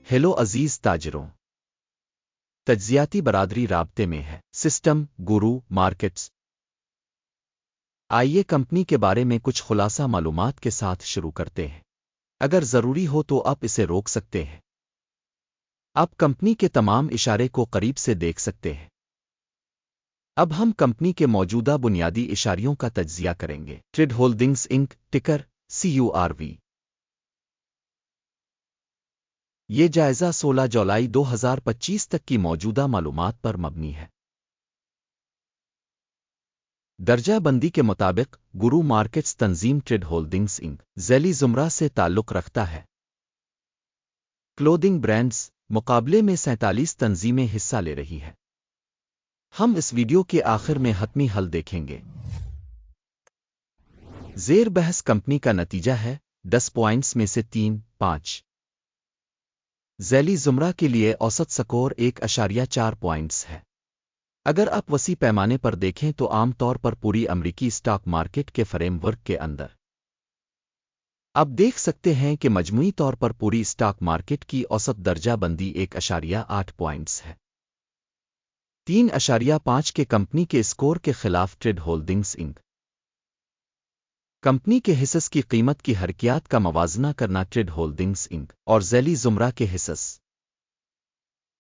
Hello عزیز تاجروں، تجزیاتی برادری رابطے میں ہے۔ سسٹم گورو مارکیٹس۔ آئیے کمپنی کے بارے میں کچھ خلاصہ معلومات کے ساتھ شروع کرتے ہیں۔ اگر ضروری ہو تو آپ اسے روک سکتے ہیں۔ آپ کمپنی کے تمام اشارے کو قریب سے دیکھ سکتے ہیں۔ اب ہم کمپنی کے موجودہ بنیادی اشاریوں کا تجزیہ کریں گے۔ ٹریڈ ہولڈنگز انک، ٹکر CURV۔ یہ جائزہ 16 جولائی 2025 تک کی موجودہ معلومات پر مبنی ہے۔ درجہ بندی کے مطابق گورو مارکیٹس تنظیم ٹریڈ ہولڈنگز انک ذیلی زمرہ سے تعلق رکھتا ہے۔ کلودنگ برانڈز مقابلے میں 47 تنظیمیں حصہ لے رہی ہیں۔ ہم اس ویڈیو کے آخر میں حتمی حل دیکھیں گے۔ زیر بحث کمپنی کا نتیجہ ہے 10 پوائنٹس میں سے 3.5۔ ذیلی زمرہ کے لیے اوسط سکور 1.4 پوائنٹس ہے۔ اگر آپ وسیع پیمانے پر دیکھیں تو عام طور پر پوری امریکی اسٹاک مارکیٹ کے فریم ورک کے اندر آپ دیکھ سکتے ہیں کہ مجموعی طور پر پوری اسٹاک مارکیٹ کی اوسط درجہ بندی 1.8 پوائنٹس ہے۔ 3.5 کے کمپنی کے اسکور کے خلاف ٹریڈ ہولڈنگز انک کمپنی کے حصص کی قیمت کی حرکیات کا موازنہ کرنا ٹریڈ ہولڈنگز انک اور ذیلی زمرہ کے حصص۔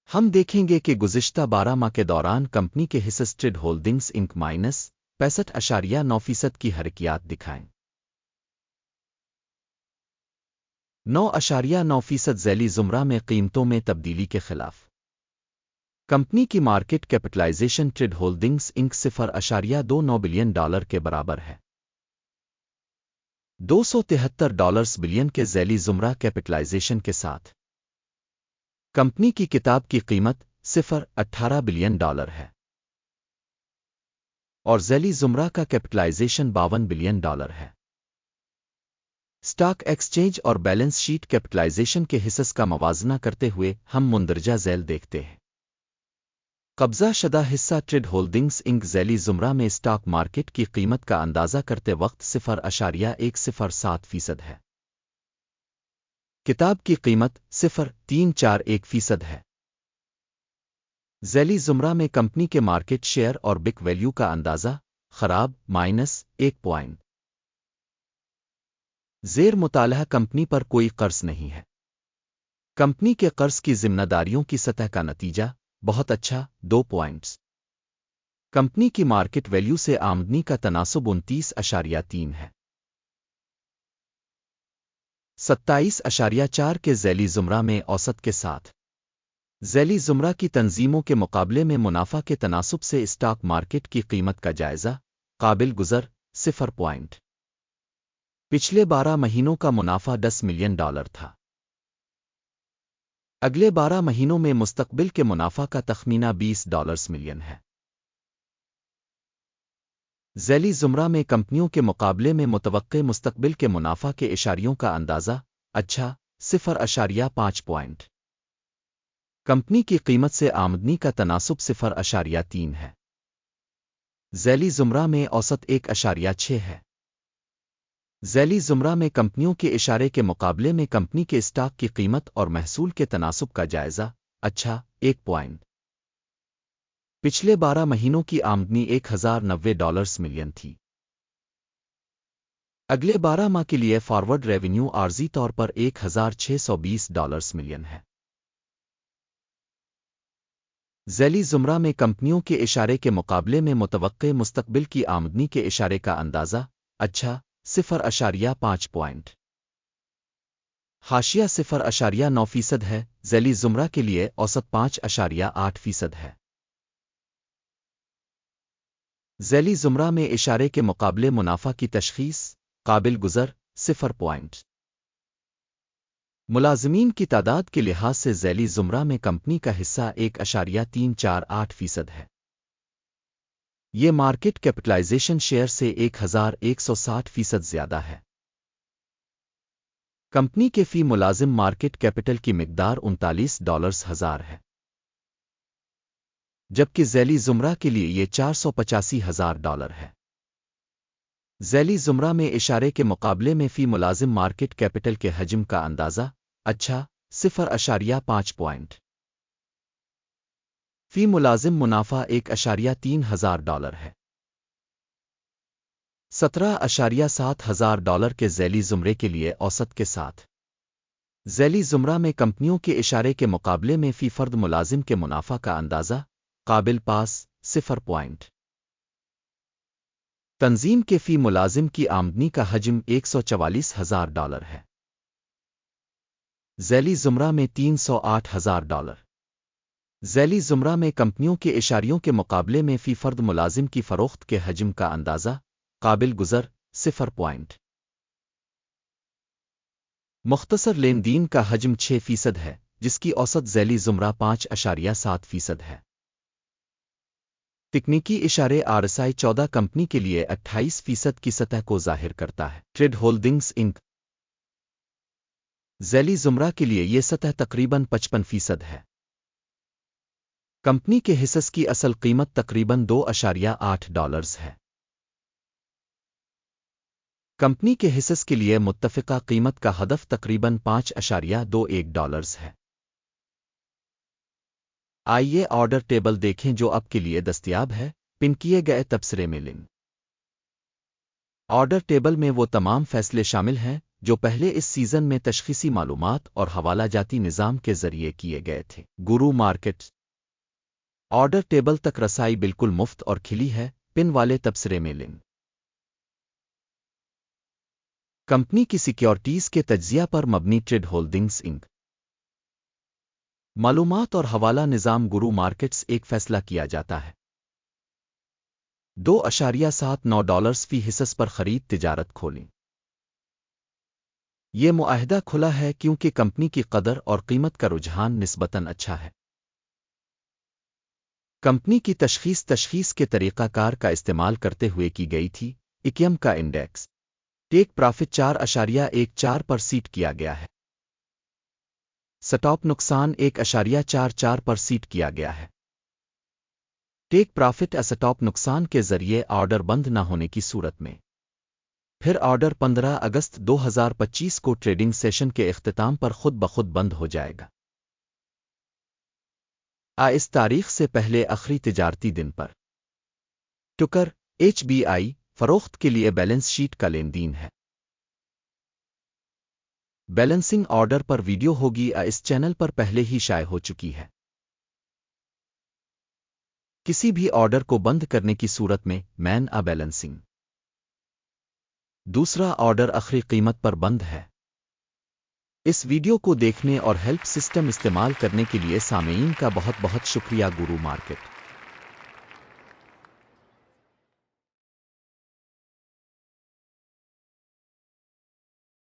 ہم دیکھیں گے کہ گزشتہ 12 ماہ کے دوران کمپنی کے حصص ٹریڈ ہولڈنگز انک -65.9% کی حرکیات دکھائیں۔ 9.9% ذیلی زمرہ میں قیمتوں میں تبدیلی کے خلاف۔ کمپنی کی مارکیٹ کیپٹلائزیشن ٹریڈ ہولڈنگز انک $0.29 بلین کے برابر ہے۔ $273 بلین کے ذیلی زمرہ کیپٹلائزیشن کے ساتھ کمپنی کی کتاب کی قیمت $0.18 بلین ہے اور ذیلی زمرہ کا کیپٹلائزیشن $52 بلین ہے۔ اسٹاک ایکسچینج اور بیلنس شیٹ کیپٹلائزیشن کے حصص کا موازنہ کرتے ہوئے ہم مندرجہ ذیل دیکھتے ہیں۔ قبضہ شدہ حصہ ٹریڈ ہولڈنگز انک ذیلی زمرہ میں اسٹاک مارکیٹ کی قیمت کا اندازہ کرتے وقت 0.107% ہے۔ کتاب کی قیمت 0.341% ہے۔ ذیلی زمرہ میں کمپنی کے مارکیٹ شیئر اور بک ویلیو کا اندازہ خراب -1 پوائنٹ۔ زیر مطالعہ کمپنی پر کوئی قرض نہیں ہے۔ کمپنی کے قرض کی ذمہ داریوں کی سطح کا نتیجہ بہت اچھا 2 پوائنٹس۔ کمپنی کی مارکیٹ ویلیو سے آمدنی کا تناسب 29.3 ہے۔ 27.4 کے ذیلی زمرہ میں اوسط کے ساتھ ذیلی زمرہ کی تنظیموں کے مقابلے میں منافع کے تناسب سے اسٹاک مارکیٹ کی قیمت کا جائزہ قابل گزر 0 پوائنٹ۔ پچھلے 12 مہینوں کا منافع $10 ملین تھا۔ اگلے 12 مہینوں میں مستقبل کے منافع کا تخمینہ $20 ملین ہے۔ ذیلی زمرہ میں کمپنیوں کے مقابلے میں متوقع مستقبل کے منافع کے اشاریوں کا اندازہ اچھا 0.5 پوائنٹ۔ کمپنی کی قیمت سے آمدنی کا تناسب 0.3 ہے۔ ذیلی زمرہ میں اوسط 1.6 ہے۔ ذیلی زمرہ میں کمپنیوں کے اشارے کے مقابلے میں کمپنی کے اسٹاک کی قیمت اور محصول کے تناسب کا جائزہ اچھا 1 پوائنٹ۔ پچھلے 12 مہینوں کی آمدنی $1090 ملین تھی۔ اگلے 12 ماہ کے لیے فارورڈ ریونیو عارضی طور پر $1620 ملین ہے۔ ذیلی زمرہ میں کمپنیوں کے اشارے کے مقابلے میں متوقع مستقبل کی آمدنی کے اشارے کا اندازہ اچھا 0.5 پوائنٹ۔ حاشیہ 0.9% ہے۔ ذیلی زمرہ کے لیے اوسط 5.8% ہے۔ ذیلی زمرہ میں اشارے کے مقابلے منافع کی تشخیص قابل گزر 0 پوائنٹ۔ ملازمین کی تعداد کے لحاظ سے ذیلی زمرہ میں کمپنی کا حصہ 1.348% ہے۔ یہ مارکیٹ کیپٹلائزیشن شیئر سے 1160% زیادہ ہے۔ کمپنی کے فی ملازم مارکیٹ کیپٹل کی مقدار $39,000 ہے، جبکہ ذیلی زمرہ کے لیے یہ $485,000 ہے۔ ذیلی زمرہ میں اشارے کے مقابلے میں فی ملازم مارکیٹ کیپٹل کے حجم کا اندازہ اچھا 0.5 پوائنٹ فی ملازم منافع $1,03,000 ہے۔ $17,700 کے ذیلی زمرے کے لیے اوسط کے ساتھ ذیلی زمرہ میں کمپنیوں کے اشارے کے مقابلے میں فی فرد ملازم کے منافع کا اندازہ قابل پاس 0 تنظیم کے فی ملازم کی آمدنی کا حجم $144,000 ہے۔ ذیلی زمرہ میں $308,000 ذیلی زمرہ میں کمپنیوں کے اشاریوں کے مقابلے میں فی فرد ملازم کی فروخت کے حجم کا اندازہ قابل گزر 0 مختصر لین دین کا حجم 6% ہے، جس کی اوسط ذیلی زمرہ 5.7% ہے۔ تکنیکی اشارے RSI 14 کمپنی کے لیے 28% کی سطح کو ظاہر کرتا ہے۔ ٹریڈ ہولڈنگز انک ذیلی زمرہ کے لیے یہ سطح تقریباً 55% ہے۔ کمپنی کے حصص کی اصل قیمت تقریباً $2.8 ہے۔ کمپنی کے حصص کے لیے متفقہ قیمت کا ہدف تقریباً $5.21 ہے۔ آئیے آرڈر ٹیبل دیکھیں جو اب کے لیے دستیاب ہے، پن کیے گئے تبصرے میں لنک۔ آرڈر ٹیبل میں وہ تمام فیصلے شامل ہیں جو پہلے اس سیزن میں تشخیصی معلومات اور حوالہ جاتی نظام کے ذریعے کیے گئے تھے۔ گرو مارکیٹ آرڈر ٹیبل تک رسائی بالکل مفت اور کھلی ہے، پن والے تبصرے میں لنک۔ کمپنی کی سیکیورٹیز کے تجزیہ پر مبنی ٹریڈ ہولڈنگز انک معلومات اور حوالہ نظام گرو مارکیٹس ایک فیصلہ کیا جاتا ہے۔ $2.79 فی حصص پر خرید تجارت کھولیں۔ یہ معاہدہ کھلا ہے کیونکہ کمپنی کی قدر اور قیمت کا رجحان نسبتاً اچھا ہے۔ کمپنی کی تشخیص کے طریقہ کار کا استعمال کرتے ہوئے کی گئی تھی۔ اکیم کا انڈیکس ٹیک پرافٹ 4.14 پر سیٹ کیا گیا ہے۔ سٹاپ نقصان 1.44 پر سیٹ کیا گیا ہے۔ ٹیک پرافٹ سٹاپ نقصان کے ذریعے آرڈر بند نہ ہونے کی صورت میں پھر آرڈر 15 اگست 2025 کو ٹریڈنگ سیشن کے اختتام پر خود بخود بند ہو جائے گا۔ اس تاریخ سے پہلے آخری تجارتی دن پر ٹکر HBI فروخت کے لیے بیلنس شیٹ کا لین دین ہے۔ بیلنسنگ آرڈر پر ویڈیو ہوگی اس چینل پر پہلے ہی شائع ہو چکی ہے۔ کسی بھی آرڈر کو بند کرنے کی صورت میں مین بیلنسنگ دوسرا آرڈر آخری قیمت پر بند ہے۔ اس ویڈیو کو دیکھنے اور ہیلپ سسٹم استعمال کرنے کے لیے سامعین کا بہت بہت شکریہ۔ گرو مارکیٹ